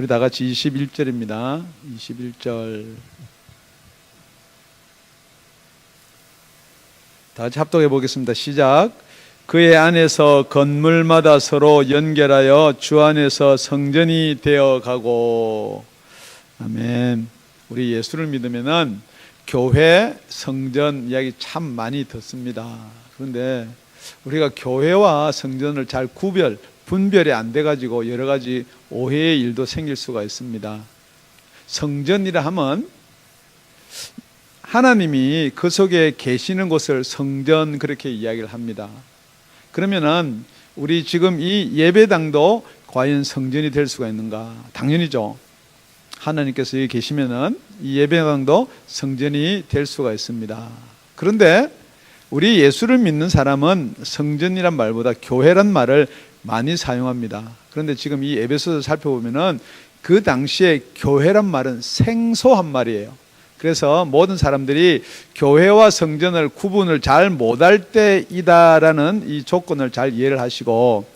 우리 다 같이 21절입니다. 21절. 다 같이 합독해 보겠습니다. 시작. 그의 안에서 건물마다 서로 연결하여 주 안에서 성전이 되어 가고. 아멘. 우리 예수를 믿으면은 교회, 성전 이야기 참 많이 듣습니다. 그런데 우리가 교회와 성전을 잘 분별이 안 돼가지고 여러 가지 오해의 일도 생길 수가 있습니다. 성전이라 하면 하나님이 그 속에 계시는 곳을 성전 그렇게 이야기를 합니다. 그러면은 우리 지금 이 예배당도 과연 성전이 될 수가 있는가? 당연히죠. 하나님께서 여기 계시면은 이 예배당도 성전이 될 수가 있습니다. 그런데 우리 예수를 믿는 사람은 성전이란 말보다 교회란 말을 많이 사용합니다. 그런데 지금 이 에베소서 살펴보면은 그 당시에 교회란 말은 생소한 말이에요. 그래서 모든 사람들이 교회와 성전을 구분을 잘 못할 때이다라는 이 조건을 잘 이해를 하시고,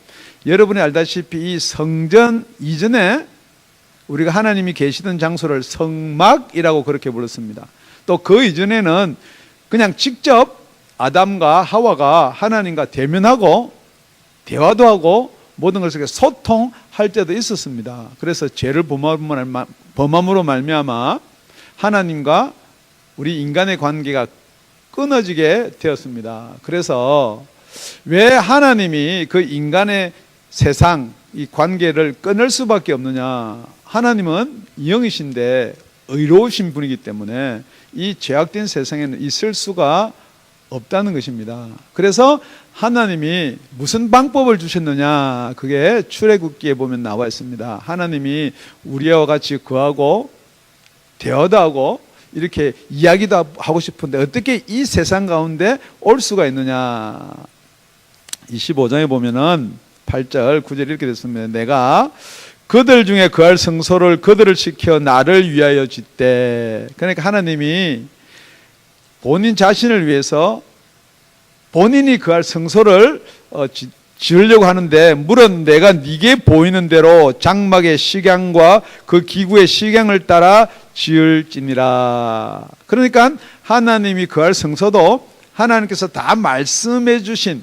여러분이 알다시피 이 성전 이전에 우리가 하나님이 계시던 장소를 성막이라고 그렇게 불렀습니다. 또 그 이전에는 그냥 직접 아담과 하와가 하나님과 대면하고 대화도 하고 모든 것을 소통할 때도 있었습니다. 그래서 죄를 범함으로 말미암아 하나님과 우리 인간의 관계가 끊어지게 되었습니다. 그래서 왜 하나님이 그 인간의 세상 이 관계를 끊을 수밖에 없느냐? 하나님은 영이신데 의로우신 분이기 때문에 이 죄악된 세상에는 있을 수가 없다는 것입니다. 그래서 하나님이 무슨 방법을 주셨느냐? 그게 출애굽기에 보면 나와 있습니다. 하나님이 우리와 같이 거하고 대화도 하고 이렇게 이야기도 하고 싶은데 어떻게 이 세상 가운데 올 수가 있느냐? 25장에 보면은 8절 9절 이렇게 됐습니다. 내가 그들 중에 거할 성소를 그들을 지켜 나를 위하여 짓되. 그러니까 하나님이 본인 자신을 위해서 본인이 거할 성소를 지으려고 하는데, 물은 내가 네게 보이는 대로 장막의 식양과 그 기구의 식양을 따라 지을지니라. 그러니까 하나님이 거할 성소도 하나님께서 다 말씀해 주신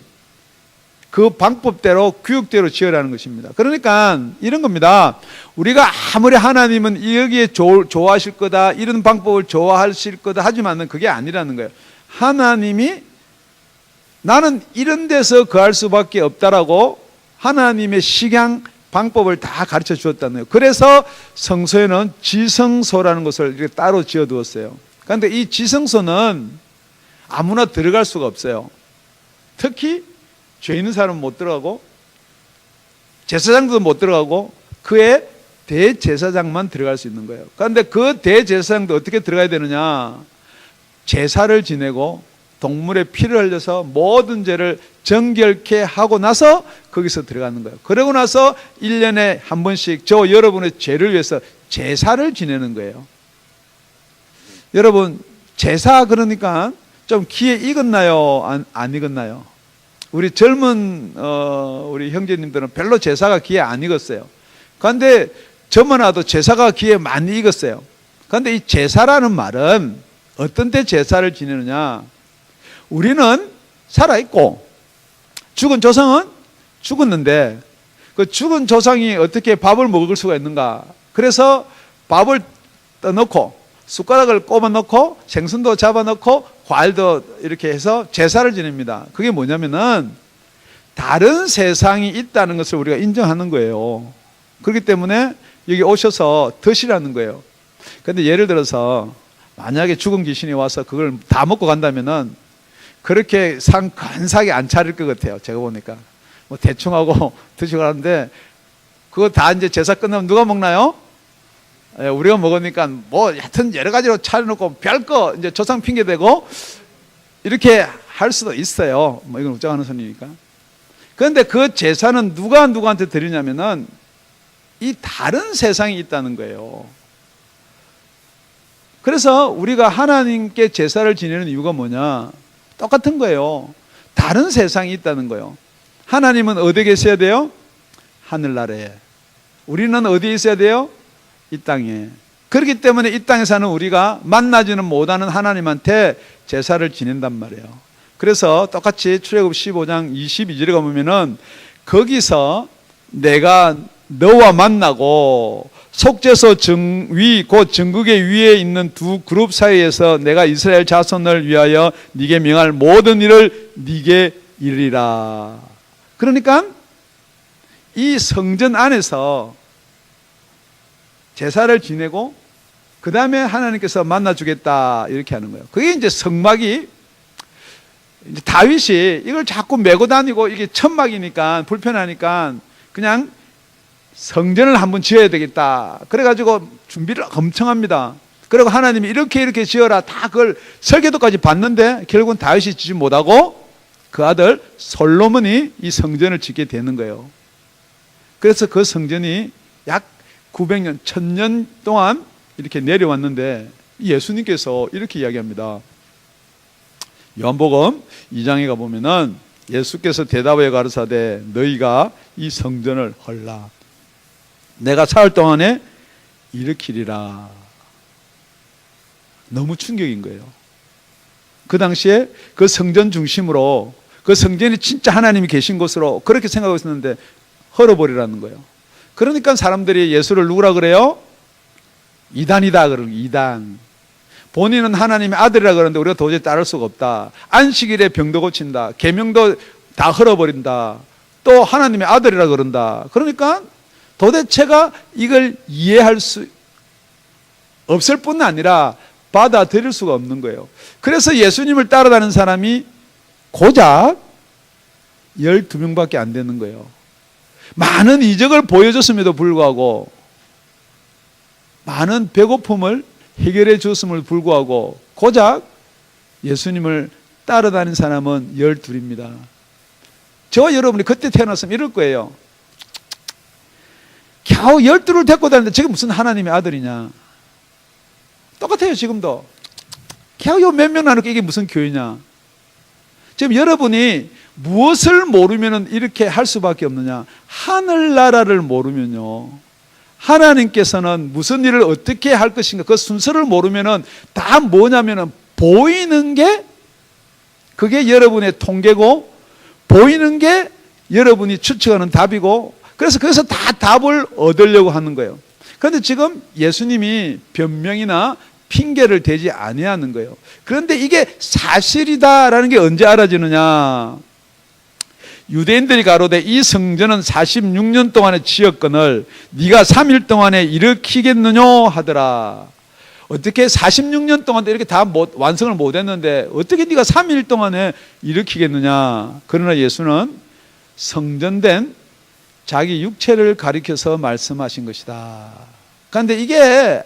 그 방법대로 규칙대로 지으라는 것입니다. 그러니까 이런 겁니다. 우리가 아무리 하나님은 여기에 좋아하실 거다, 이런 방법을 좋아하실 거다 하지만은 그게 아니라는 거예요. 하나님이 나는 이런 데서 거할 수밖에 없다라고 하나님의 식양 방법을 다 가르쳐 주었다는 거예요. 그래서 성소에는 지성소라는 것을 이렇게 따로 지어 두었어요. 그런데 이 지성소는 아무나 들어갈 수가 없어요. 특히 죄 있는 사람은 못 들어가고 제사장도 못 들어가고 그의 대제사장만 들어갈 수 있는 거예요. 그런데 그 대제사장도 어떻게 들어가야 되느냐? 제사를 지내고 동물의 피를 흘려서 모든 죄를 정결케 하고 나서 거기서 들어가는 거예요. 그러고 나서 1년에 한 번씩 저 여러분의 죄를 위해서 제사를 지내는 거예요. 여러분, 제사 그러니까 좀 귀에 익었나요? 안 익었나요? 우리 젊은 우리 형제님들은 별로 제사가 귀에 안 익었어요. 그런데 저만 와도 제사가 귀에 많이 익었어요. 그런데 이 제사라는 말은 어떤 때 제사를 지내느냐? 우리는 살아있고 죽은 조상은 죽었는데 그 죽은 조상이 어떻게 밥을 먹을 수가 있는가? 그래서 밥을 떠놓고 숟가락을 꼽아 놓고 생선도 잡아 놓고 과일도 이렇게 해서 제사를 지냅니다. 그게 뭐냐면은 다른 세상이 있다는 것을 우리가 인정하는 거예요. 그렇기 때문에 여기 오셔서 드시라는 거예요. 그런데 예를 들어서 만약에 죽은 귀신이 와서 그걸 다 먹고 간다면은 그렇게 상 간사하게 안 차릴 것 같아요. 제가 보니까 뭐 대충 하고 드시고 하는데 그거 다 이제 제사 끝나면 누가 먹나요? 예, 우리가 먹으니까 뭐 하여튼 여러 가지로 차려놓고 별거 이제 조상 핑계 대고 이렇게 할 수도 있어요. 뭐 이건 욱장하는 손이니까. 그런데 그 제사는 누가 누구한테 드리냐면은 이 다른 세상이 있다는 거예요. 그래서 우리가 하나님께 제사를 지내는 이유가 뭐냐? 똑같은 거예요. 다른 세상이 있다는 거예요. 하나님은 어디에 계셔야 돼요? 하늘나라에. 우리는 어디에 있어야 돼요? 이 땅에. 그렇기 때문에 이 땅에 사는 우리가 만나지는 못하는 하나님한테 제사를 지낸단 말이에요. 그래서 똑같이 출애굽 15장 22절에 가보면은 거기서 내가 너와 만나고 속죄소 정위 곧 정국의 위에 있는 두 그룹 사이에서 내가 이스라엘 자손을 위하여 네게 명할 모든 일을 네게 이르리라. 그러니까 이 성전 안에서 제사를 지내고 그 다음에 하나님께서 만나주겠다 이렇게 하는 거예요. 그게 이제 성막이 이제 다윗이 이걸 자꾸 메고 다니고 이게 천막이니까 불편하니까 그냥 성전을 한번 지어야 되겠다. 그래가지고 준비를 엄청 합니다. 그리고 하나님이 이렇게 지어라 다 그걸 설계도까지 봤는데 결국은 다윗이 지지 못하고 그 아들 솔로몬이 이 성전을 짓게 되는 거예요. 그래서 그 성전이 약 900년, 1000년 동안 이렇게 내려왔는데 예수님께서 이렇게 이야기합니다. 요한복음 2장에 가보면은 예수께서 대답하여 가르사대 너희가 이 성전을 헐라. 내가 사흘 동안에 일으키리라. 너무 충격인 거예요. 그 당시에 그 성전 중심으로 그 성전이 진짜 하나님이 계신 곳으로 그렇게 생각하고 있었는데 헐어버리라는 거예요. 그러니까 사람들이 예수를 누구라 그래요? 이단이다 그러는 거예요. 이단. 본인은 하나님의 아들이라 그러는데 우리가 도저히 따를 수가 없다. 안식일에 병도 고친다. 계명도 다 헐어버린다. 또 하나님의 아들이라 그런다. 그러니까 도대체가 이걸 이해할 수 없을 뿐 아니라 받아들일 수가 없는 거예요. 그래서 예수님을 따라다니는 사람이 고작 12명밖에 안 되는 거예요. 많은 이적을 보여줬음에도 불구하고 많은 배고픔을 해결해 줬음을 불구하고 고작 예수님을 따라다니는 사람은 12입니다. 저와 여러분이 그때 태어났으면 이럴 거예요. 겨우 12를 데리고 다니는데 저게 무슨 하나님의 아들이냐. 똑같아요. 지금도 겨우 몇 명 나누고 이게 무슨 교회냐. 지금 여러분이 무엇을 모르면 이렇게 할 수밖에 없느냐. 하늘나라를 모르면요 하나님께서는 무슨 일을 어떻게 할 것인가 그 순서를 모르면 다 뭐냐면 보이는 게 그게 여러분의 통계고 보이는 게 여러분이 추측하는 답이고 그래서 거기서 다 답을 얻으려고 하는 거예요. 그런데 지금 예수님이 변명이나 핑계를 대지 아니하는 거예요. 그런데 이게 사실이다라는 게 언제 알아지느냐. 유대인들이 가로되 이 성전은 46년 동안에 지었거늘 네가 3일 동안에 일으키겠느냐 하더라. 어떻게 46년 동안 이렇게 다 완성을 못했는데 어떻게 네가 3일 동안에 일으키겠느냐. 그러나 예수는 성전된 자기 육체를 가리켜서 말씀하신 것이다. 그런데 이게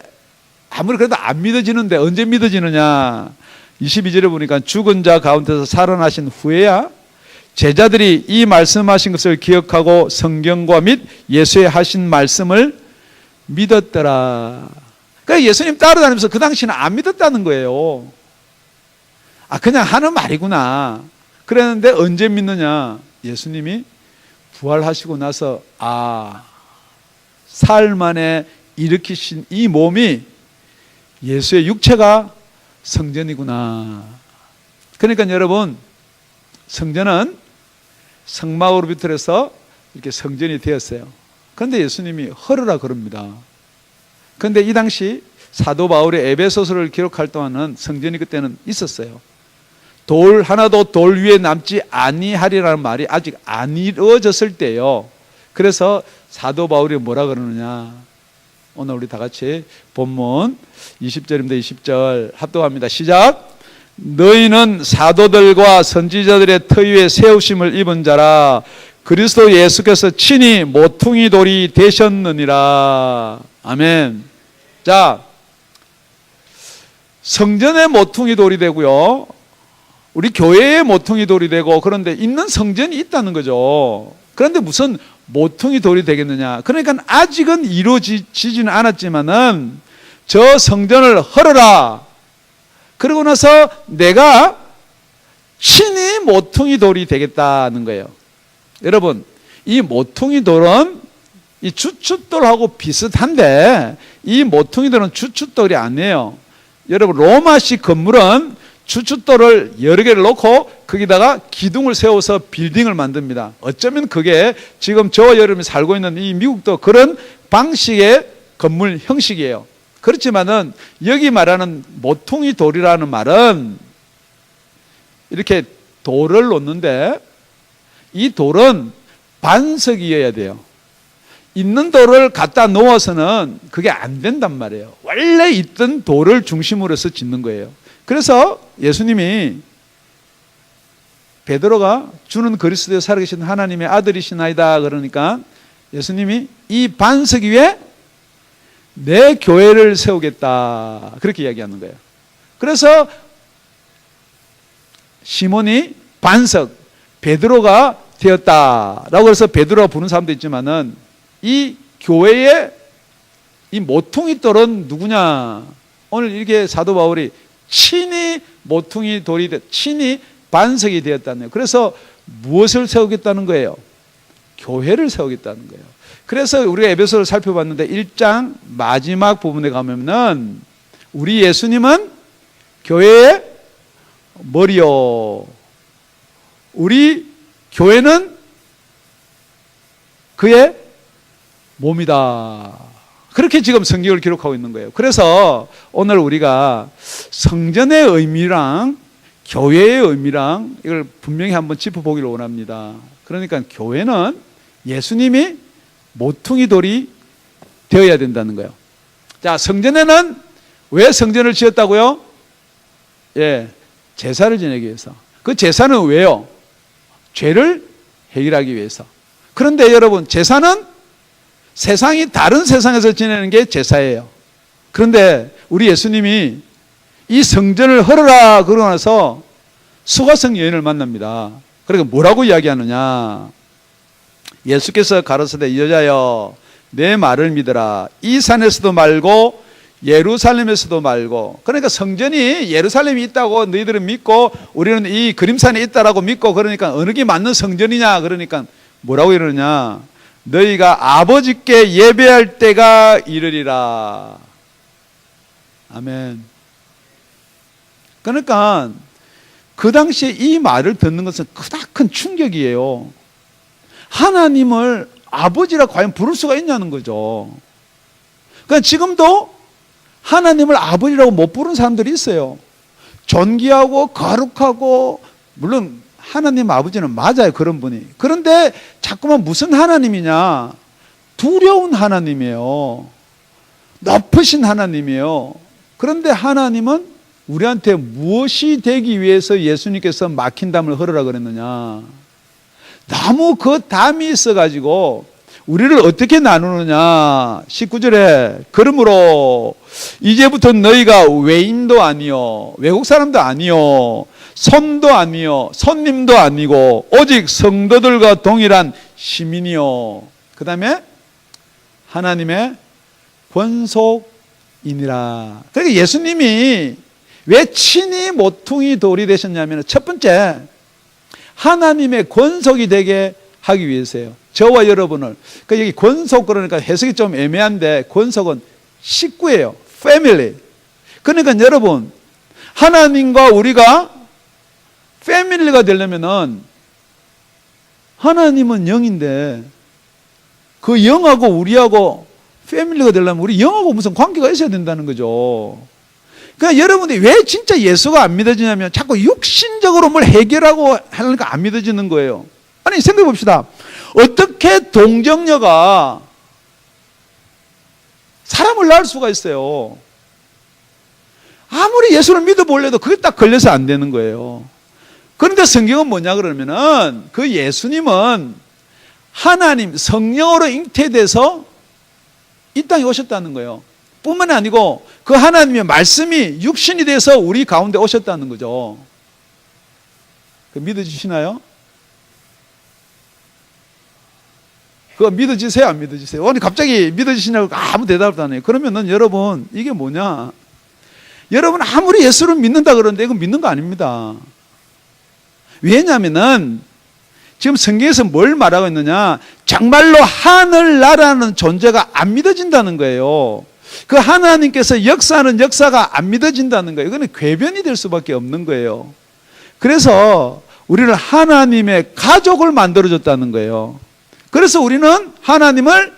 아무리 그래도 안 믿어지는데 언제 믿어지느냐. 22절에 보니까 죽은 자 가운데서 살아나신 후에야 제자들이 이 말씀하신 것을 기억하고 성경과 및 예수의 하신 말씀을 믿었더라. 그러니까 예수님 따라다니면서 그 당시는 안 믿었다는 거예요. 아 그냥 하는 말이구나. 그랬는데 언제 믿느냐. 예수님이 부활하시고 나서 사흘 만에 일으키신 이 몸이 예수의 육체가 성전이구나. 그러니까 여러분 성전은 성막으로 비틀어서 이렇게 성전이 되었어요. 그런데 예수님이 헐으라 그럽니다. 그런데 이 당시 사도 바울이 에베소서를 기록할 동안은 성전이 그때는 있었어요. 돌 하나도 돌 위에 남지 아니하리라는 말이 아직 안 이루어졌을 때요. 그래서 사도 바울이 뭐라 그러느냐. 오늘 우리 다 같이 본문 20절입니다. 20절 합독합니다. 시작. 너희는 사도들과 선지자들의 터 위에 세우심을 입은 자라. 그리스도 예수께서 친히 모퉁이 돌이 되셨느니라. 아멘. 자, 성전의 모퉁이 돌이 되고요. 우리 교회의 모퉁이 돌이 되고 그런데 있는 성전이 있다는 거죠. 그런데 무슨 모퉁이 돌이 되겠느냐. 그러니까 아직은 이루어지지는 않았지만은 저 성전을 헐어라. 그러고 나서 내가 친히 모퉁이 돌이 되겠다는 거예요. 여러분 이 모퉁이 돌은 이 주춧돌하고 비슷한데 이 모퉁이들은 주춧돌이 아니에요. 여러분 로마식 건물은 주춧돌을 여러 개를 놓고 거기다가 기둥을 세워서 빌딩을 만듭니다. 어쩌면 그게 지금 저와 여러분이 살고 있는 이 미국도 그런 방식의 건물 형식이에요. 그렇지만은 여기 말하는 모퉁이 돌이라는 말은 이렇게 돌을 놓는데 이 돌은 반석이어야 돼요. 있는 돌을 갖다 놓아서는 그게 안 된단 말이에요. 원래 있던 돌을 중심으로 해서 짓는 거예요. 그래서 예수님이 베드로가 주는 그리스도에 살아계신 하나님의 아들이시나이다 그러니까 예수님이 이 반석 위에 내 교회를 세우겠다 그렇게 이야기하는 거예요. 그래서 시몬이 반석 베드로가 되었다라고 해서 베드로가 부르는 사람도 있지만은 이 교회의 이 모퉁이 돌은 누구냐? 오늘 이렇게 사도 바울이 친히 모퉁이 돌이 친히 반석이 되었다는 거예요. 그래서 무엇을 세우겠다는 거예요? 교회를 세우겠다는 거예요. 그래서 우리가 에베소를 살펴봤는데 1장 마지막 부분에 가면은 우리 예수님은 교회의 머리요. 우리 교회는 그의 몸이다. 그렇게 지금 성경을 기록하고 있는 거예요. 그래서 오늘 우리가 성전의 의미랑 교회의 의미랑 이걸 분명히 한번 짚어보기를 원합니다. 그러니까 교회는 예수님이 모퉁이 돌이 되어야 된다는 거예요. 자, 성전에는 왜 성전을 지었다고요? 예, 제사를 지내기 위해서. 그 제사는 왜요? 죄를 해결하기 위해서. 그런데 여러분, 제사는 세상이 다른 세상에서 지내는 게 제사예요. 그런데 우리 예수님이 이 성전을 헐어라 그러고 나서 수가성 여인을 만납니다. 그러니까 뭐라고 이야기하느냐? 예수께서 가로사대 여자여 내 말을 믿어라. 이 산에서도 말고 예루살렘에서도 말고. 그러니까 성전이 예루살렘이 있다고 너희들은 믿고 우리는 이 그림산에 있다라고 믿고 그러니까 어느 게 맞는 성전이냐 그러니까 뭐라고 이러느냐? 너희가 아버지께 예배할 때가 이르리라. 아멘. 그러니까 그 당시에 이 말을 듣는 것은 크다큰 충격이에요. 하나님을 아버지라 과연 부를 수가 있냐는 거죠. 그러니까 지금도 하나님을 아버지라고 못 부르는 사람들이 있어요. 존귀하고 거룩하고 물론 하나님 아버지는 맞아요. 그런 분이. 그런데 자꾸만 무슨 하나님이냐? 두려운 하나님이에요. 높으신 하나님이에요. 그런데 하나님은 우리한테 무엇이 되기 위해서 예수님께서 막힌 담을 헐으라 그랬느냐? 너무 그 담이 있어가지고 우리를 어떻게 나누느냐? 19절에 그러므로 이제부터 너희가 외인도 아니요 외국 사람도 아니요 손도 아니요 손님도 아니고 오직 성도들과 동일한 시민이요. 그 다음에 하나님의 권속이니라. 그러니까 예수님이 왜 친히 모퉁이 돌이 되셨냐면 첫 번째 하나님의 권속이 되게 하기 위해서예요. 저와 여러분을. 그러니까 여기 권속 그러니까 해석이 좀 애매한데 권속은 식구예요. 패밀리. 그러니까 여러분 하나님과 우리가 패밀리가 되려면은 하나님은 영인데 그 영하고 우리하고 패밀리가 되려면 우리 영하고 무슨 관계가 있어야 된다는 거죠. 그러니까 여러분이 왜 진짜 예수가 안 믿어지냐면 자꾸 육신적으로 뭘 해결하고 하니까 안 믿어지는 거예요. 아니 생각해 봅시다. 어떻게 동정녀가 사람을 낳을 수가 있어요? 아무리 예수를 믿어보려도 그게 딱 걸려서 안 되는 거예요. 그런데 성경은 뭐냐 그러면은 그 예수님은 하나님 성령으로 잉태돼서 이 땅에 오셨다는 거예요. 뿐만 아니고 그 하나님의 말씀이 육신이 돼서 우리 가운데 오셨다는 거죠. 믿어지시나요? 그거 믿어지세요? 안 믿어지세요? 아니 갑자기 믿어지시냐고 아무 대답도 안 해요. 그러면은 여러분 이게 뭐냐? 여러분 아무리 예수를 믿는다 그러는데 이건 믿는 거 아닙니다. 왜냐하면은 지금 성경에서 뭘 말하고 있느냐? 정말로 하늘나라는 존재가 안 믿어진다는 거예요. 그 하나님께서 역사하는 역사가 안 믿어진다는 거예요. 이거는 궤변이 될 수밖에 없는 거예요. 그래서 우리를 하나님의 가족을 만들어줬다는 거예요. 그래서 우리는 하나님을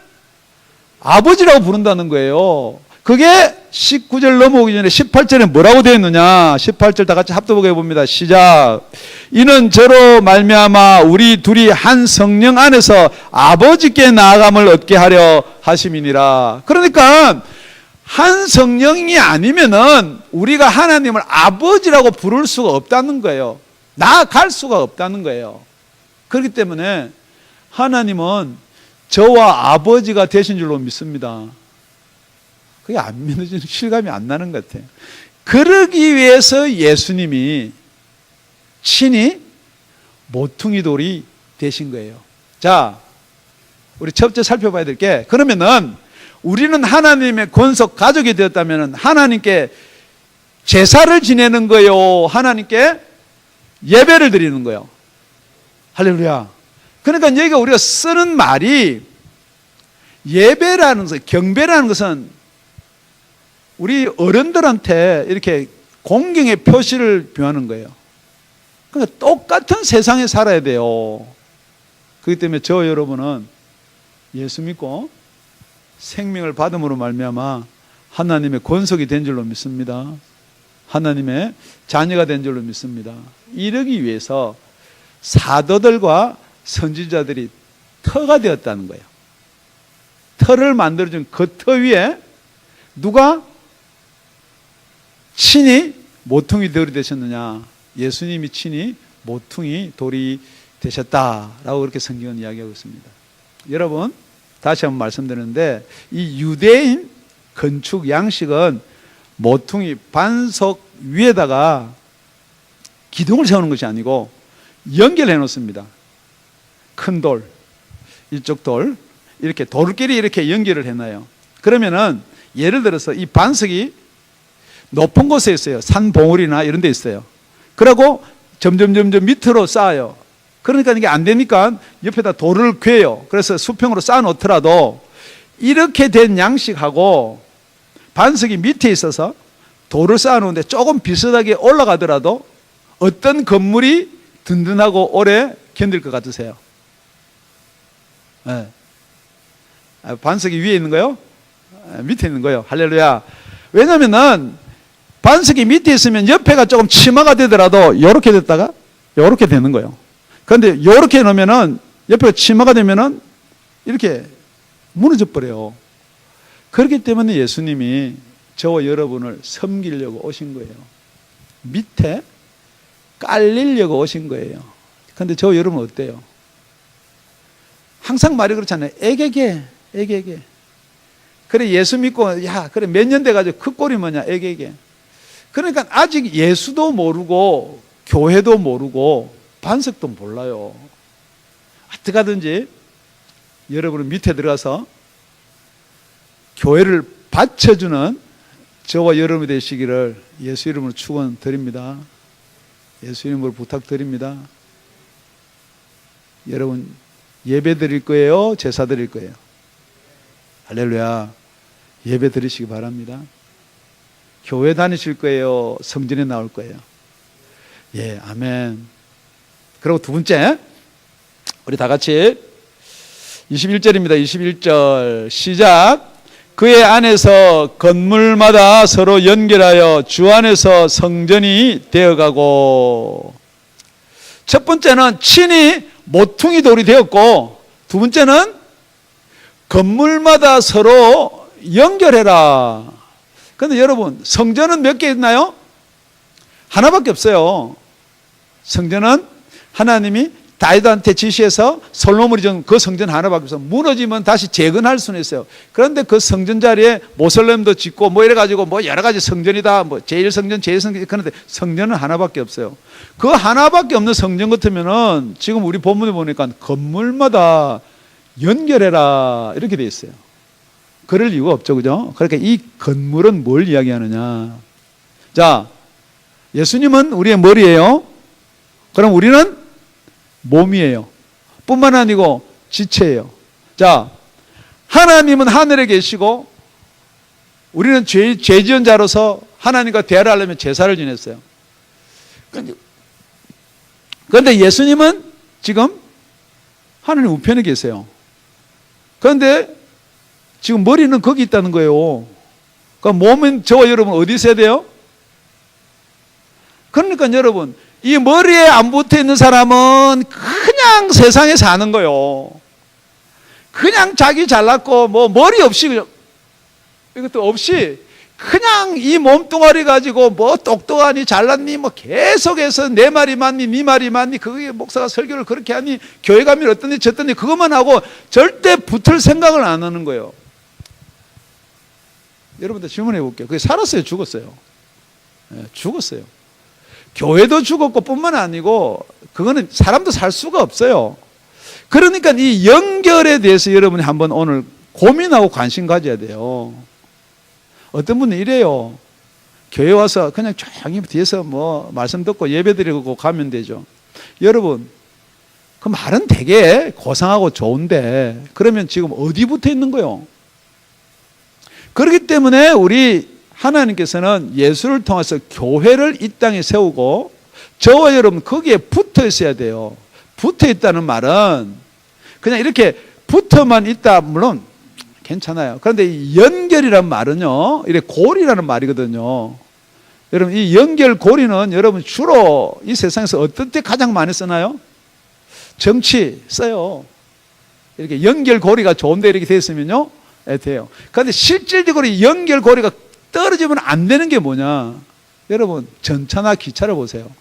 아버지라고 부른다는 거예요. 그게 19절 넘어오기 전에 18절에 뭐라고 되어 있느냐? 18절 다 같이 합독해 봅니다. 시작. 이는 저로 말미암아 우리 둘이 한 성령 안에서 아버지께 나아감을 얻게 하려 하심이니라. 그러니까 한 성령이 아니면은 우리가 하나님을 아버지라고 부를 수가 없다는 거예요. 나아갈 수가 없다는 거예요. 그렇기 때문에 하나님은 저와 아버지가 되신 줄로 믿습니다. 그게 안 믿어지는 실감이 안 나는 것 같아요. 그러기 위해서 예수님이 친히 모퉁이 돌이 되신 거예요. 자, 우리 첫째 살펴봐야 될 게, 그러면은 우리는 하나님의 권속 가족이 되었다면 하나님께 제사를 지내는 거예요? 하나님께 예배를 드리는 거예요? 할렐루야. 그러니까 여기가 우리가 쓰는 말이 예배라는 것, 경배라는 것은 우리 어른들한테 이렇게 공경의 표시를 표하는 거예요. 그러니까 똑같은 세상에 살아야 돼요. 그렇기 때문에 저 여러분은 예수 믿고 생명을 받음으로 말미암아 하나님의 권속이 된 줄로 믿습니다. 하나님의 자녀가 된 줄로 믿습니다. 이러기 위해서 사도들과 선지자들이 터가 되었다는 거예요. 터를 만들어준 그 터 위에 누가 친히 모퉁이 돌이 되셨느냐? 예수님이 친히 모퉁이 돌이 되셨다라고 그렇게 성경은 이야기하고 있습니다. 여러분, 다시 한번 말씀드리는데 이 유대인 건축 양식은 모퉁이 반석 위에다가 기둥을 세우는 것이 아니고 연결해 놓습니다. 큰 돌, 이쪽 돌, 이렇게 돌끼리 이렇게 연결을 해놔요. 그러면은 예를 들어서 이 반석이 높은 곳에 있어요. 산 봉우리나 이런 데 있어요. 그리고 점점 밑으로 쌓아요. 그러니까 이게 안 되니까 옆에다 돌을 괴요. 그래서 수평으로 쌓아 놓더라도 이렇게 된 양식하고 반석이 밑에 있어서 돌을 쌓아 놓는데 조금 비슷하게 올라가더라도 어떤 건물이 든든하고 오래 견딜 것 같으세요? 네. 반석이 위에 있는 거요? 밑에 있는 거요. 할렐루야. 왜냐면은 반석이 밑에 있으면 옆에가 조금 치마가 되더라도 요렇게 됐다가 요렇게 되는 거예요. 그런데 요렇게 놓으면은 옆에가 치마가 되면은 이렇게 무너져 버려요. 그렇기 때문에 예수님이 저와 여러분을 섬기려고 오신 거예요. 밑에 깔리려고 오신 거예요. 그런데 저와 여러분은 어때요? 항상 말이 그렇잖아요. 애게게. 그래 예수 믿고 야 그래 몇 년 돼가지고 그 꼴이 뭐냐 애게게. 그러니까 아직 예수도 모르고 교회도 모르고 반석도 몰라요. 어떻게 하든지 여러분은 밑에 들어가서 교회를 받쳐주는 저와 여러분이 되시기를 예수 이름으로 축원드립니다. 예수 이름으로 부탁드립니다. 여러분 예배 드릴 거예요? 제사 드릴 거예요? 할렐루야. 예배 드리시기 바랍니다. 교회 다니실 거예요? 성전에 나올 거예요? 예, 아멘. 그리고 두 번째, 우리 다 같이 21절입니다. 21절 시작. 그의 안에서 건물마다 서로 연결하여 주 안에서 성전이 되어가고. 첫 번째는 친히 모퉁이 돌이 되었고, 두 번째는 건물마다 서로 연결해라. 그런데 여러분, 성전은 몇 개 있나요? 하나밖에 없어요. 성전은 하나님이 다윗한테 지시해서 솔로몬이 지은 그 성전 하나밖에 없어요. 무너지면 다시 재건할 수는 있어요. 그런데 그 성전 자리에 모슬렘도 짓고 뭐 이래가지고 뭐 여러 가지 성전이다, 뭐 제1성전, 제2성전, 그런데 성전은 하나밖에 없어요. 그 하나밖에 없는 성전 같으면은 지금 우리 본문에 보니까 건물마다 연결해라 이렇게 돼 있어요. 그럴 이유가 없죠, 그죠? 그러니까 이 건물은 뭘 이야기하느냐? 자, 예수님은 우리의 머리예요. 그럼 우리는 몸이에요. 뿐만 아니고 지체예요. 자, 하나님은 하늘에 계시고 우리는 죄 지은 자로서 하나님과 대화를 하려면 제사를 지냈어요. 그런데 예수님은 지금 하나님 우편에 계세요. 그런데 지금 머리는 거기 있다는 거예요. 그러니까 몸은 저와 여러분 어디 있어야 돼요? 그러니까 여러분, 이 머리에 안 붙어 있는 사람은 그냥 세상에 사는 거예요. 그냥 자기 잘났고 뭐 머리 없이 그냥 이것도 없이 그냥 이 몸뚱아리 가지고 뭐 똑똑하니 잘났니 뭐 계속해서 내 말이 맞니 네 말이 맞니 그게 목사가 설교를 그렇게 하니 교회 가면 어떠니 저떠니 그것만 하고 절대 붙을 생각을 안 하는 거예요. 여러분들 질문해 볼게요. 그게 살았어요? 죽었어요? 네, 죽었어요. 교회도 죽었고 뿐만 아니고 그거는 사람도 살 수가 없어요. 그러니까 이 연결에 대해서 여러분이 한번 오늘 고민하고 관심 가져야 돼요. 어떤 분은 이래요. 교회 와서 그냥 조용히 뒤에서 뭐 말씀 듣고 예배 드리고 가면 되죠. 여러분, 그 말은 되게 고상하고 좋은데 그러면 지금 어디 붙어 있는 거요? 그렇기 때문에 우리 하나님께서는 예수를 통해서 교회를 이 땅에 세우고 저와 여러분 거기에 붙어 있어야 돼요. 붙어 있다는 말은 그냥 이렇게 붙어만 있다 물론 괜찮아요. 그런데 이 연결이란 말은요, 이래 골이라는 말이거든요. 여러분 이 연결 고리는 여러분 주로 이 세상에서 어떤 때 가장 많이 쓰나요? 정치 써요. 이렇게 연결 고리가 좋은데 이렇게 돼 있으면요, 돼요. 그런데 실질적으로 이 연결 고리가 떨어지면 안 되는 게 뭐냐? 여러분 전차나 기차를 보세요.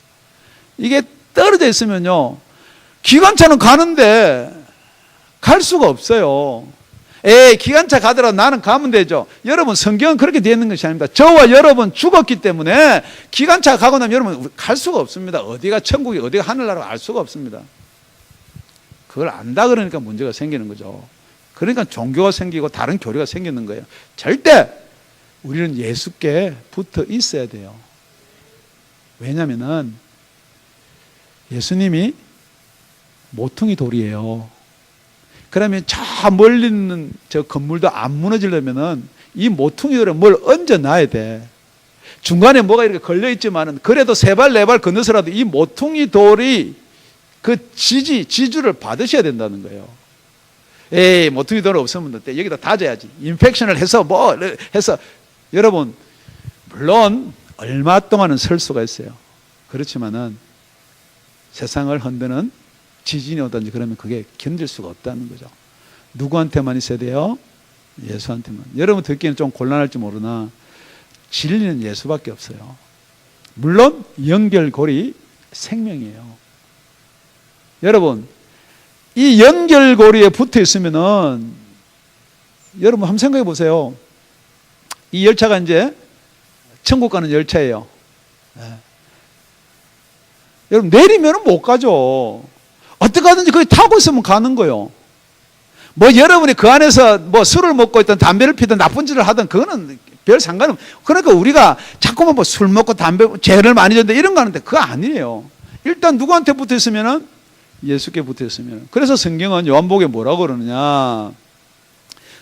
이게 떨어져 있으면요, 기관차는 가는데 갈 수가 없어요. 기관차 가더라도 나는 가면 되죠. 여러분 성경은 그렇게 되어 있는 것이 아닙니다. 저와 여러분 죽었기 때문에 기관차 가고 나면 여러분 갈 수가 없습니다. 어디가 천국이 어디가 하늘나라가 알 수가 없습니다. 그걸 안다 그러니까 문제가 생기는 거죠. 그러니까 종교가 생기고 다른 교리가 생기는 거예요. 절대 우리는 예수께 붙어 있어야 돼요. 왜냐하면 예수님이 모퉁이 돌이에요. 그러면 저 멀리 있는 저 건물도 안 무너지려면은 이 모퉁이 돌에 뭘 얹어 놔야 돼. 중간에 뭐가 이렇게 걸려 있지만은 그래도 세 발 네 발 건너서라도 이 모퉁이 돌이 그 지주를 받으셔야 된다는 거예요. 모퉁이 돌 없으면 어때? 여기다 다져야지. 인펙션을 해서 뭐 해서 여러분 물론 얼마 동안은 설 수가 있어요. 그렇지만은 세상을 흔드는 지진이 오든지 그러면 그게 견딜 수가 없다는 거죠. 누구한테만 있어야 돼요? 예수한테만. 여러분 듣기에는 좀 곤란할지 모르나 진리는 예수밖에 없어요. 물론 연결고리 생명이에요. 여러분 이 연결고리에 붙어 있으면은 여러분 한번 생각해 보세요. 이 열차가 이제 천국 가는 열차예요. 여러분 내리면은 못 가죠. 어떻게 하든지 거기 타고 있으면 가는 거예요. 뭐 여러분이 그 안에서 뭐 술을 먹고 있든 담배를 피든 나쁜 짓을 하든 그거는 별 상관없어요. 그러니까 우리가 자꾸만 뭐 술 먹고 담배 죄를 많이 졌는데 이런 거 하는데 그거 아니에요. 일단 누구한테 붙어 있으면은 예수께 붙어 있으면. 그래서 성경은 요한복음에 뭐라고 그러느냐?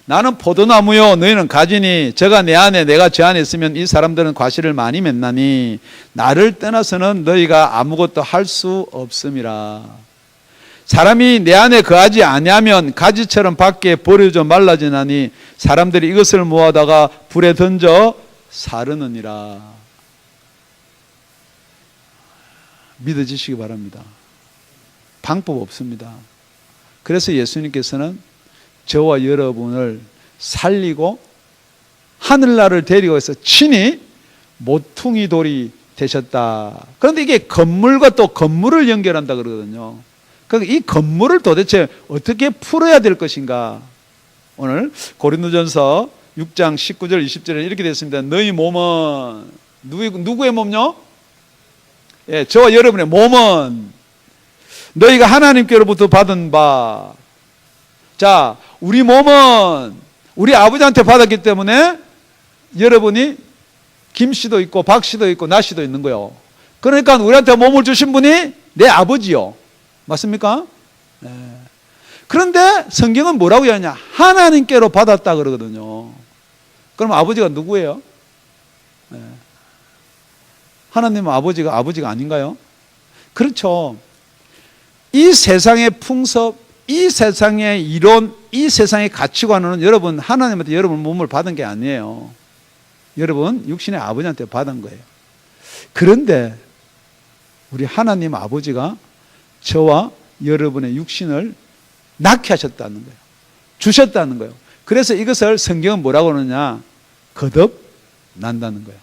나는 포도나무요 너희는 가지니 저가 내 안에 내가 저 안에 있으면 이 사람들은 과실을 많이 맺나니 나를 떠나서는 너희가 아무것도 할 수 없음이라. 사람이 내 안에 거하지 아니하면 가지처럼 밖에 버려져 말라지나니 사람들이 이것을 모아다가 불에 던져 사르느니라. 믿어지시기 바랍니다. 방법 없습니다. 그래서 예수님께서는 저와 여러분을 살리고 하늘나라를 데리고 가서 친히 모퉁이 돌이 되셨다. 그런데 이게 건물과 또 건물을 연결한다 그러거든요. 그러니까 이 건물을 도대체 어떻게 풀어야 될 것인가? 오늘 고린도전서 6장 19절 20절에 이렇게 되어 있습니다. 너희 몸은 누구의 몸요? 저와 여러분의 몸은 너희가 하나님께로부터 받은 바. 자, 우리 몸은 우리 아버지한테 받았기 때문에 여러분이 김 씨도 있고 박 씨도 있고 나 씨도 있는 거예요. 그러니까 우리한테 몸을 주신 분이 내 아버지요. 맞습니까? 네. 그런데 성경은 뭐라고 하냐? 하나님께로 받았다 그러거든요. 그럼 아버지가 누구예요? 하나님은 아버지가 아닌가요? 그렇죠. 이 세상의 풍습, 이 세상의 이론, 이 세상의 가치관은 여러분 하나님한테 여러분 몸을 받은 게 아니에요. 여러분 육신의 아버지한테 받은 거예요. 그런데 우리 하나님 아버지가 저와 여러분의 육신을 낳게 하셨다는 거예요. 주셨다는 거예요. 그래서 이것을 성경은 뭐라고 하느냐? 거듭난다는 거예요.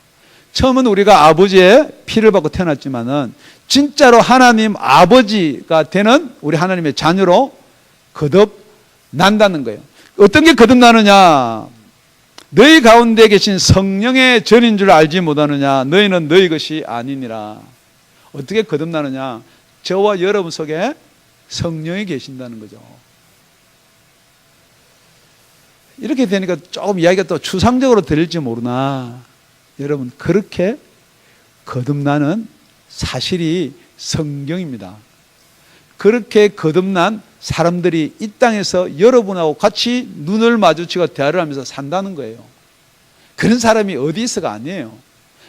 처음은 우리가 아버지의 피를 받고 태어났지만은 진짜로 하나님 아버지가 되는 우리 하나님의 자녀로 거듭난다는 거예요. 어떤 게 거듭나느냐? 너희 가운데 계신 성령의 전인 줄 알지 못하느냐? 너희는 너희 것이 아니니라. 어떻게 거듭나느냐? 저와 여러분 속에 성령이 계신다는 거죠. 이렇게 되니까 조금 이야기가 또 추상적으로 들릴지 모르나 여러분 그렇게 거듭나는 사실이 성경입니다. 그렇게 거듭난 사람들이 이 땅에서 여러분하고 같이 눈을 마주치고 대화를 하면서 산다는 거예요. 그런 사람이 어디 있어가 아니에요.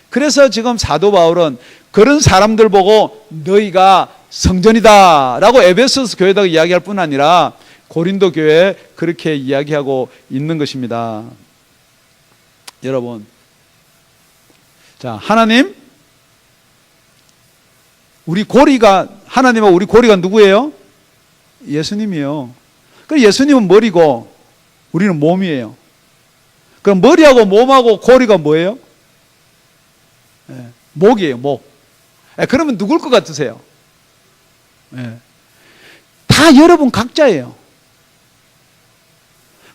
그래서 지금 사도 바울은 그런 사람들 보고 너희가 성전이다 라고 에베소서 교회에다가 이야기할 뿐 아니라 고린도 교회에 그렇게 이야기하고 있는 것입니다. 여러분, 자, 하나님하고 우리 고리가 누구예요? 예수님이에요. 그럼 예수님은 머리고 우리는 몸이에요. 그럼 머리하고 몸하고 고리가 뭐예요? 목이에요, 목. 그러면 누굴 것 같으세요? 다 여러분 각자예요.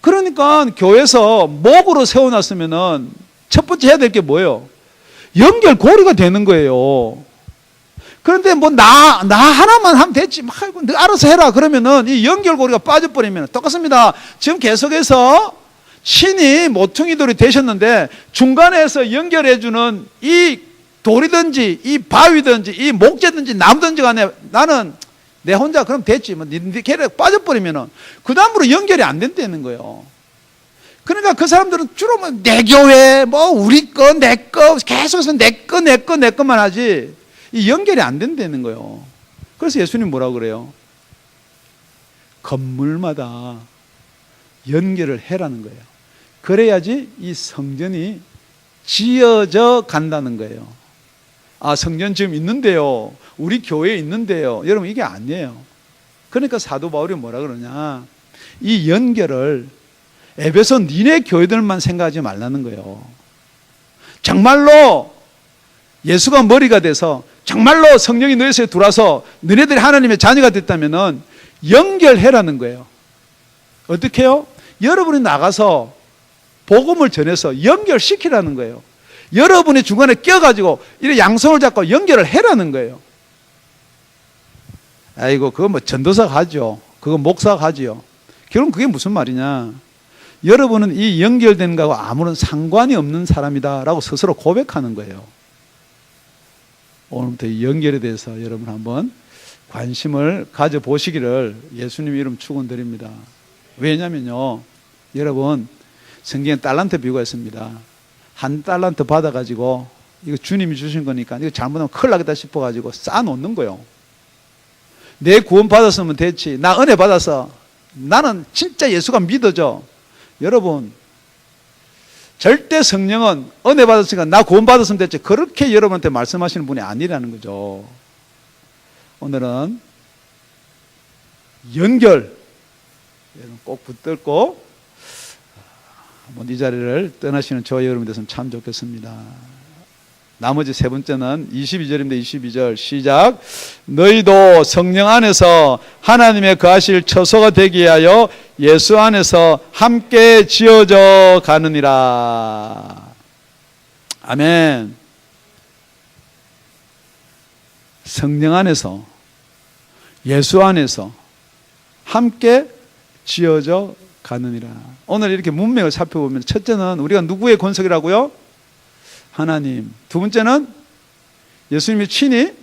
그러니까 교회에서 목으로 세워놨으면은 첫 번째 해야 될 게 뭐예요? 연결고리가 되는 거예요. 그런데 뭐 나 하나만 하면 됐지. 막 너 알아서 해라. 그러면은 이 연결고리가 빠져버리면 똑같습니다. 지금 계속해서 신이 모퉁이돌이 되셨는데 중간에서 연결해주는 이 돌이든지 이 바위든지 이 목재든지 나무든지 간에 나는 내 혼자 그럼 됐지. 뭐 네 계략 빠져버리면은 그 다음으로 연결이 안 된다는 거예요. 그러니까 그 사람들은 주로 뭐 내 교회, 뭐 우리 거, 내 거 계속해서 내 거만 하지 이 연결이 안 된다는 거예요. 그래서 예수님 뭐라고 그래요? 건물마다 연결을 해라는 거예요. 그래야지 이 성전이 지어져 간다는 거예요. 아, 성전 지금 있는데요. 우리 교회에 있는데요. 여러분 이게 아니에요. 그러니까 사도 바울이 뭐라 그러냐? 이 연결을 에베소 니네 교회들만 생각하지 말라는 거예요. 정말로 예수가 머리가 돼서 정말로 성령이 너희 속에 들어와서 너희들이 하나님의 자녀가 됐다면은 연결해라는 거예요. 어떻게 해요? 여러분이 나가서 복음을 전해서 연결시키라는 거예요. 여러분이 중간에 껴가지고 이렇게 양손을 잡고 연결을 해라는 거예요. 아이고 그거 뭐 전도사가 하죠. 그거 목사가 하지요. 결국 그게 무슨 말이냐? 여러분은 이 연결된 거하고 아무런 상관이 없는 사람이다라고 스스로 고백하는 거예요. 오늘부터 이 연결에 대해서 여러분 한번 관심을 가져보시기를 예수님 이름 축원드립니다. 왜냐면요, 여러분 성경에 달란트 비유가 있습니다. 한 달란트 받아가지고 이거 주님이 주신 거니까 이거 잘못하면 큰일 나겠다 싶어가지고 쌓아놓는 거예요. 내 구원 받았으면 됐지. 나 은혜 받아서 나는 진짜 예수가 믿어져. 여러분 절대 성령은 은혜 받았으니까 나 구원 받았으면 됐지. 그렇게 여러분한테 말씀하시는 분이 아니라는 거죠. 오늘은 연결 여러분 꼭 붙들고 한번 이 자리를 떠나시는 저와 여러분 됐으면 참 좋겠습니다. 나머지 세 번째는 22절입니다. 22절 시작. 너희도 성령 안에서 하나님의 거하실 처소가 되기 위하여 예수 안에서 함께 지어져 가느니라. 아멘. 성령 안에서 예수 안에서 함께 지어져 가느니라. 오늘 이렇게 문맥을 살펴보면 첫째는 우리가 누구의 권속이라고요? 하나님. 두 번째는 예수님이 친히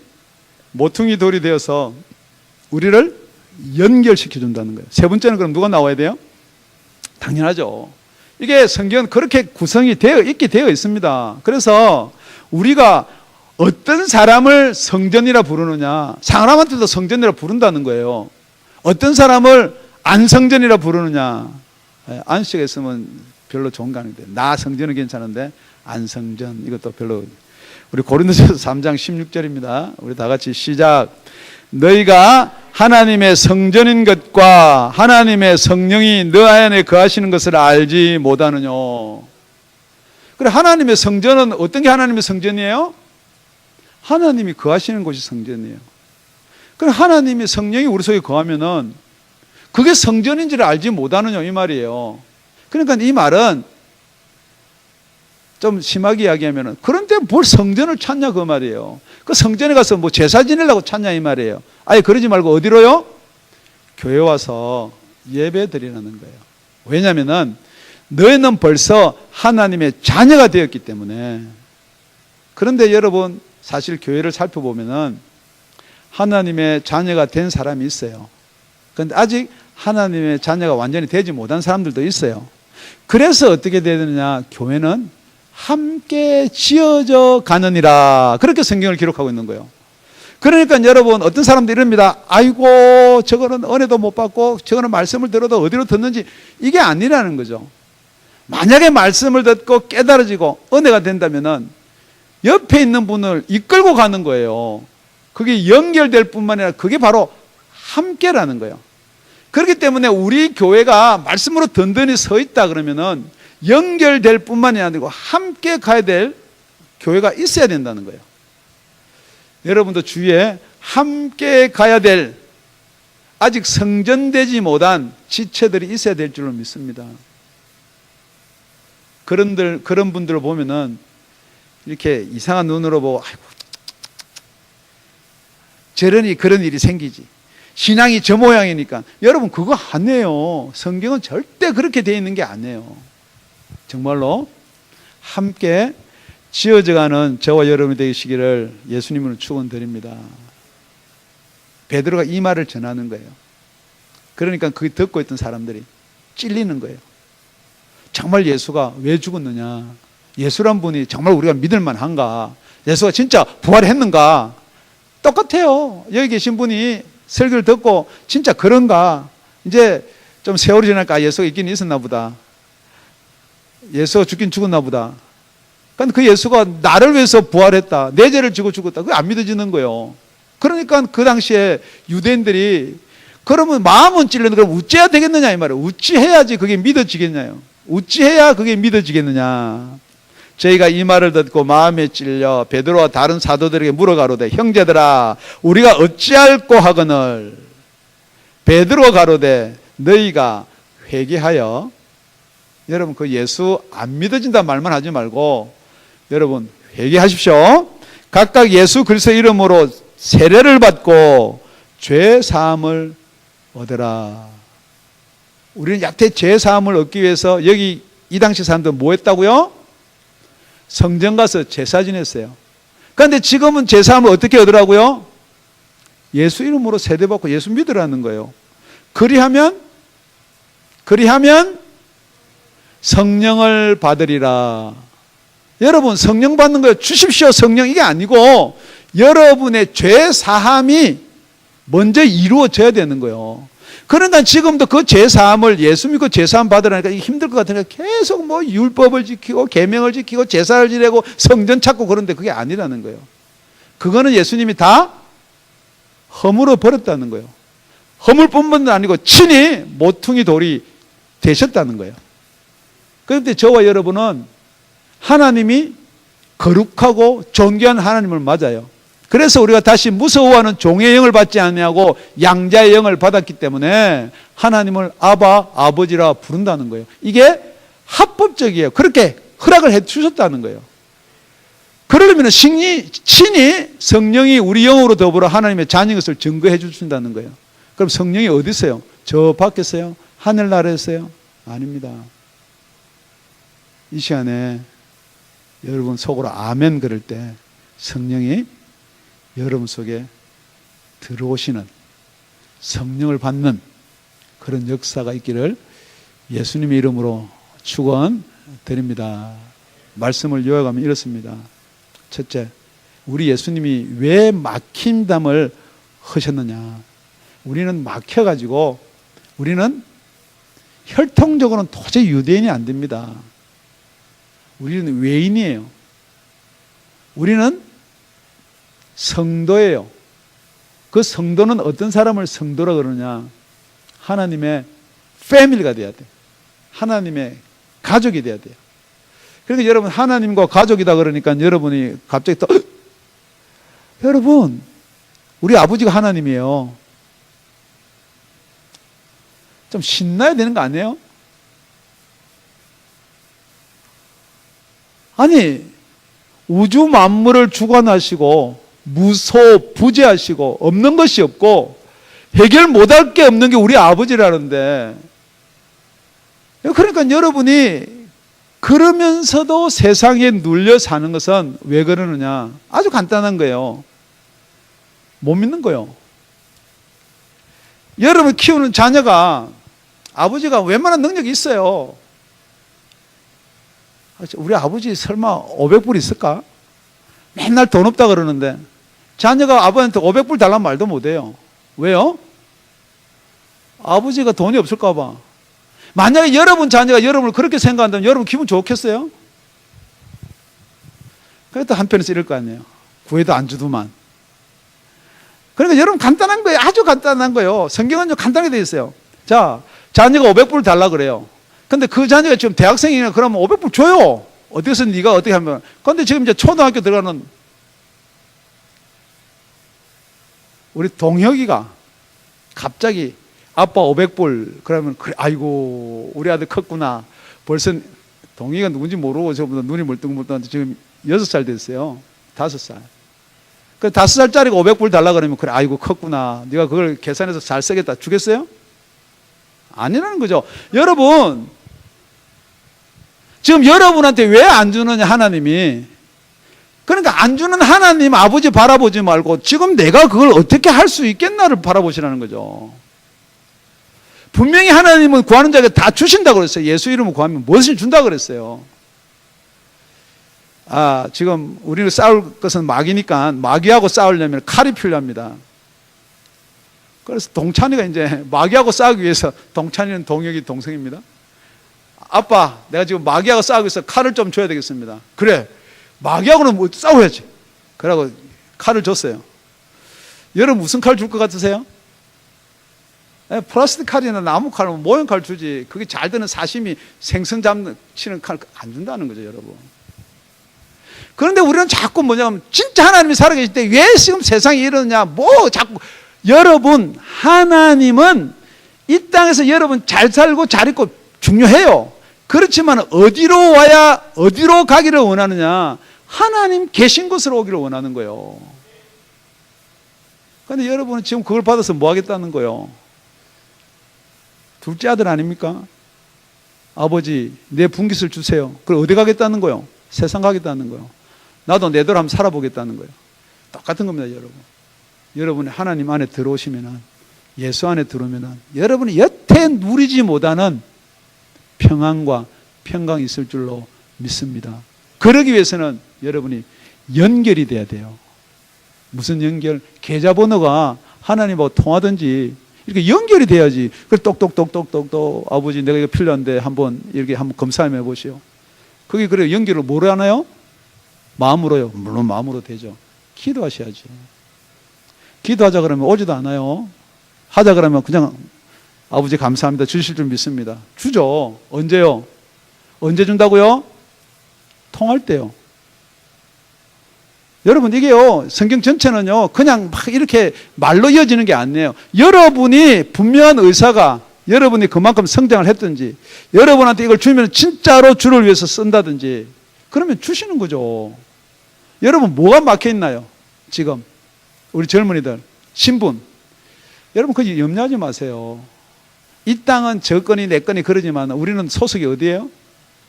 모퉁이 돌이 되어서 우리를 연결시켜 준다는 거예요. 세 번째는 그럼 누가 나와야 돼요? 당연하죠. 이게 성경은 그렇게 구성이 있게 되어 있습니다. 그래서 우리가 어떤 사람을 성전이라 부르느냐, 사람한테도 성전이라 부른다는 거예요. 어떤 사람을 안성전이라 부르느냐, 안식에 있으면 별로 좋은 거 아닌데, 나 성전은 괜찮은데 안성전 이것도 별로. 우리 고린도전서 3장 16절입니다. 우리 다 같이 시작. 너희가 하나님의 성전인 것과 하나님의 성령이 너 안에 거하시는 것을 알지 못하느냐. 그래, 하나님의 성전은 어떤 게 하나님의 성전이에요? 하나님이 거하시는 곳이 성전이에요. 그럼 하나님의 성령이 우리 속에 거하면은 그게 성전인지를 알지 못하느냐 이 말이에요. 그러니까 이 말은 좀 심하게 이야기하면은 그런데 뭘 성전을 찾냐 그 말이에요. 그 성전에 가서 뭐 제사 지내려고 찾냐 이 말이에요. 아예 그러지 말고 어디로요? 교회 와서 예배 드리라는 거예요. 왜냐면은 너희는 벌써 하나님의 자녀가 되었기 때문에. 그런데 여러분 사실 교회를 살펴보면은 하나님의 자녀가 된 사람이 있어요. 그런데 아직 하나님의 자녀가 완전히 되지 못한 사람들도 있어요. 그래서 어떻게 되느냐? 교회는 함께 지어져 가느니라. 그렇게 성경을 기록하고 있는 거예요. 그러니까 여러분 어떤 사람들이 이럽니다. 아이고 저거는 은혜도 못 받고 저거는 말씀을 들어도 어디로 듣는지 이게 아니라는 거죠. 만약에 말씀을 듣고 깨달아지고 은혜가 된다면은 옆에 있는 분을 이끌고 가는 거예요. 그게 연결될 뿐만 아니라 그게 바로 함께라는 거예요. 그렇기 때문에 우리 교회가 말씀으로 든든히 서 있다 그러면은 연결될 뿐만이 아니고 함께 가야 될 교회가 있어야 된다는 거예요. 여러분도 주위에 함께 가야 될 아직 성전되지 못한 지체들이 있어야 될 줄로 믿습니다. 그런 분들을 보면은 이렇게 이상한 눈으로 보고 아이고 저러니 그런 일이 생기지. 신앙이 저 모양이니까. 여러분 그거 아니에요. 성경은 절대 그렇게 되어 있는 게 아니에요. 정말로 함께 지어져가는 저와 여러분이 되시기를 예수님으로 축원드립니다. 베드로가 이 말을 전하는 거예요. 그러니까 그 듣고 있던 사람들이 찔리는 거예요. 정말 예수가 왜 죽었느냐? 예수란 분이 정말 우리가 믿을 만한가? 예수가 진짜 부활했는가? 똑같아요. 여기 계신 분이 설교를 듣고 진짜 그런가? 이제 좀 세월이 지나니까 예수가 있긴 있었나 보다. 예수가 죽긴 죽었나 보다. 그러니까 그 예수가 나를 위해서 부활했다. 내 죄를 지고 죽었다. 그게 안 믿어지는 거예요. 그러니까 그 당시에 유대인들이 그러면 마음은 찔르는데 그럼 어찌해야 되겠느냐 이 말이에요. 어찌해야지 그게 믿어지겠냐요. 어찌해야 그게 믿어지겠느냐. 저희가 이 말을 듣고 마음에 찔려 베드로와 다른 사도들에게 물어가로되 형제들아 우리가 어찌할꼬 하거늘 베드로가 가로되 너희가 회개하여. 여러분 그 예수 안 믿어진다 말만 하지 말고 여러분 회개하십시오. 각각 예수 그리스도 이름으로 세례를 받고 죄 사함을 얻으라. 우리는 약태 죄 사함을 얻기 위해서 여기 이 당시 사람들은 뭐 했다고요? 성전 가서 제사 지냈어요. 그런데 지금은 제사 사함을 어떻게 얻으라고요? 예수 이름으로 세례 받고 예수 믿으라는 거예요. 그리하면 성령을 받으리라. 여러분 성령 받는 거예요. 주십시오 성령 이게 아니고 여러분의 죄 사함이 먼저 이루어져야 되는 거예요. 그러니까 지금도 그 죄 사함을 예수 믿고 죄 사함 받으라니까 이게 힘들 것 같으니까 계속 뭐 율법을 지키고 계명을 지키고 제사를 지내고 성전 찾고 그런데 그게 아니라는 거예요. 그거는 예수님이 다 허물어 버렸다는 거예요. 허물뿐만 아니고 친히 모퉁이 돌이 되셨다는 거예요. 그런데 저와 여러분은 하나님이 거룩하고 존귀한 하나님을 맞아요. 그래서 우리가 다시 무서워하는 종의 영을 받지 않냐고 양자의 영을 받았기 때문에 하나님을 아버지라 부른다는 거예요. 이게 합법적이에요. 그렇게 허락을 해 주셨다는 거예요. 그러려면 친히 성령이 우리 영으로 더불어 하나님의 자녀인 것을 증거해 주신다는 거예요. 그럼 성령이 어디 있어요? 저 밖에 있어요? 하늘나라에 있어요? 아닙니다. 이 시간에 여러분 속으로 아멘 그럴 때 성령이 여러분 속에 들어오시는 성령을 받는 그런 역사가 있기를 예수님의 이름으로 축원드립니다. 말씀을 요약하면 이렇습니다. 첫째, 우리 예수님이 왜 막힌담을 하셨느냐. 우리는 막혀가지고 우리는 혈통적으로는 도저히 유대인이 안 됩니다. 우리는 외인이에요. 우리는 성도예요. 그 성도는 어떤 사람을 성도라 그러냐. 하나님의 패밀리가 돼야 돼. 하나님의 가족이 돼야 돼요. 그러니까 여러분 하나님과 가족이다 그러니까 여러분이 갑자기 또 여러분 우리 아버지가 하나님이에요. 좀 신나야 되는 거 아니에요? 아니 우주 만물을 주관하시고 무소 부재하시고 없는 것이 없고 해결 못할 게 없는 게 우리 아버지라는데, 그러니까 여러분이 그러면서도 세상에 눌려 사는 것은 왜 그러느냐. 아주 간단한 거예요. 못 믿는 거예요. 여러분 키우는 자녀가 아버지가 웬만한 능력이 있어요. 우리 아버지 설마 500불 있을까? 맨날 돈 없다 그러는데 자녀가 아버지한테 500불 달라는 말도 못해요. 왜요? 아버지가 돈이 없을까 봐. 만약에 여러분 자녀가 여러분을 그렇게 생각한다면 여러분 기분 좋겠어요? 그래도 한편에서 이럴 거 아니에요. 구해도 안 주더만. 그러니까 여러분 간단한 거예요. 아주 간단한 거예요. 성경은 좀 간단하게 되어 있어요. 자, 자녀가 500불 달라 그래요. 근데 그 자녀가 지금 대학생이나 그러면 500불 줘요. 어디서 네가 어떻게 하면. 근데 지금 이제 초등학교 들어가는 우리 동혁이가 갑자기 아빠 500불 그러면 그래, 아이고 우리 아들 컸구나. 벌써 동혁이가 누군지 모르고 저보다 눈이 멀뚱멀뚱한데 지금 6살 됐어요. 5살. 그 5살짜리가 500불 달라 그러면 그래, 아이고 컸구나. 네가 그걸 계산해서 잘 쓰겠다. 주겠어요? 아니라는 거죠. 여러분 지금 여러분한테 왜 안 주느냐 하나님이. 그러니까 안 주는 하나님 아버지 바라보지 말고 지금 내가 그걸 어떻게 할 수 있겠나를 바라보시라는 거죠. 분명히 하나님은 구하는 자에게 다 주신다고 그랬어요. 예수 이름을 구하면 무엇을 준다고 그랬어요. 지금 우리는 싸울 것은 마귀니까 마귀하고 싸우려면 칼이 필요합니다. 그래서 동찬이가 이제 마귀하고 싸우기 위해서, 동찬이는 동혁이 동생입니다. 아빠, 내가 지금 마귀하고 싸우고 있어. 칼을 좀 줘야 되겠습니다. 그래, 마귀하고는 뭐 싸워야지. 그러고 칼을 줬어요. 여러분 무슨 칼 줄 것 같으세요? 플라스틱 칼이나 나무 칼, 모형 칼 주지. 그게 잘 되는 사시미, 생선 치는 칼 안 준다는 거죠, 여러분. 그런데 우리는 자꾸 뭐냐면 진짜 하나님이 살아계실 때 왜 지금 세상이 이러느냐, 뭐 자꾸. 여러분 하나님은 이 땅에서 여러분 잘 살고 잘 있고 중요해요. 그렇지만 어디로 와야 어디로 가기를 원하느냐, 하나님 계신 곳으로 오기를 원하는 거예요. 그런데 여러분은 지금 그걸 받아서 뭐 하겠다는 거예요? 둘째 아들 아닙니까? 아버지 내 분깃을 주세요. 그럼 어디 가겠다는 거예요? 세상 가겠다는 거예요. 나도 내 대로 한번 살아보겠다는 거예요. 똑같은 겁니다, 여러분. 여러분이 하나님 안에 들어오시면은, 예수 안에 들어오면은 여러분이 여태 누리지 못하는 평안과 평강이 있을 줄로 믿습니다. 그러기 위해서는 여러분이 연결이 돼야 돼요. 무슨 연결? 계좌번호가 하나님하고 통하든지 이렇게 연결이 돼야지. 그래서 똑똑똑똑똑똑 아버지 내가 이거 필요한데 한번 이렇게 한번 검사 해 보시오. 그게 그래 연결을 뭐로 하나요? 마음으로요. 물론 마음으로 되죠. 기도하셔야지. 기도하자 그러면 오지도 않아요. 하자 그러면 그냥 아버지 감사합니다 주실 줄 믿습니다. 주죠. 언제요? 언제 준다고요? 통할 때요. 여러분 이게요, 성경 전체는요 그냥 막 이렇게 말로 이어지는 게 아니에요. 여러분이 분명한 의사가, 여러분이 그만큼 성장을 했든지, 여러분한테 이걸 주면 진짜로 주를 위해서 쓴다든지, 그러면 주시는 거죠. 여러분 뭐가 막혀있나요? 지금 우리 젊은이들 신분, 여러분 그거 염려하지 마세요. 이 땅은 저 건이 내 건이 그러지만 우리는 소속이 어디예요?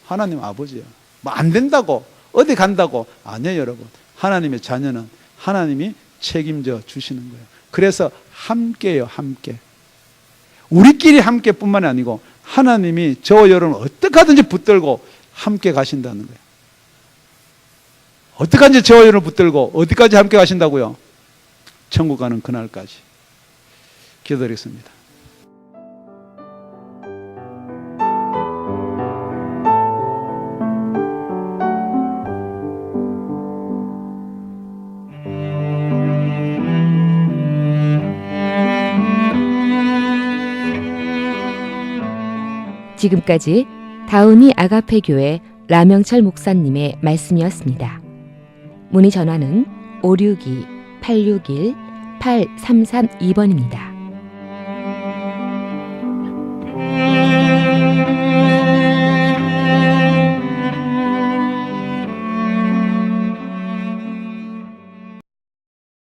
하나님 아버지예요. 뭐 안 된다고 어디 간다고 아니에요. 여러분 하나님의 자녀는 하나님이 책임져 주시는 거예요. 그래서 함께요, 함께. 우리끼리 함께뿐만 아니고 하나님이 저와 여러분을 어떻게 하든지 붙들고 함께 가신다는 거예요. 어떻게 하든지 저와 여러분을 붙들고 어디까지 함께 가신다고요? 천국 가는 그날까지. 기도드리겠습니다. 지금까지 다운이 아가페 교회 라명철 목사님의 말씀이었습니다. 문의 전화는 562-861-8332번입니다.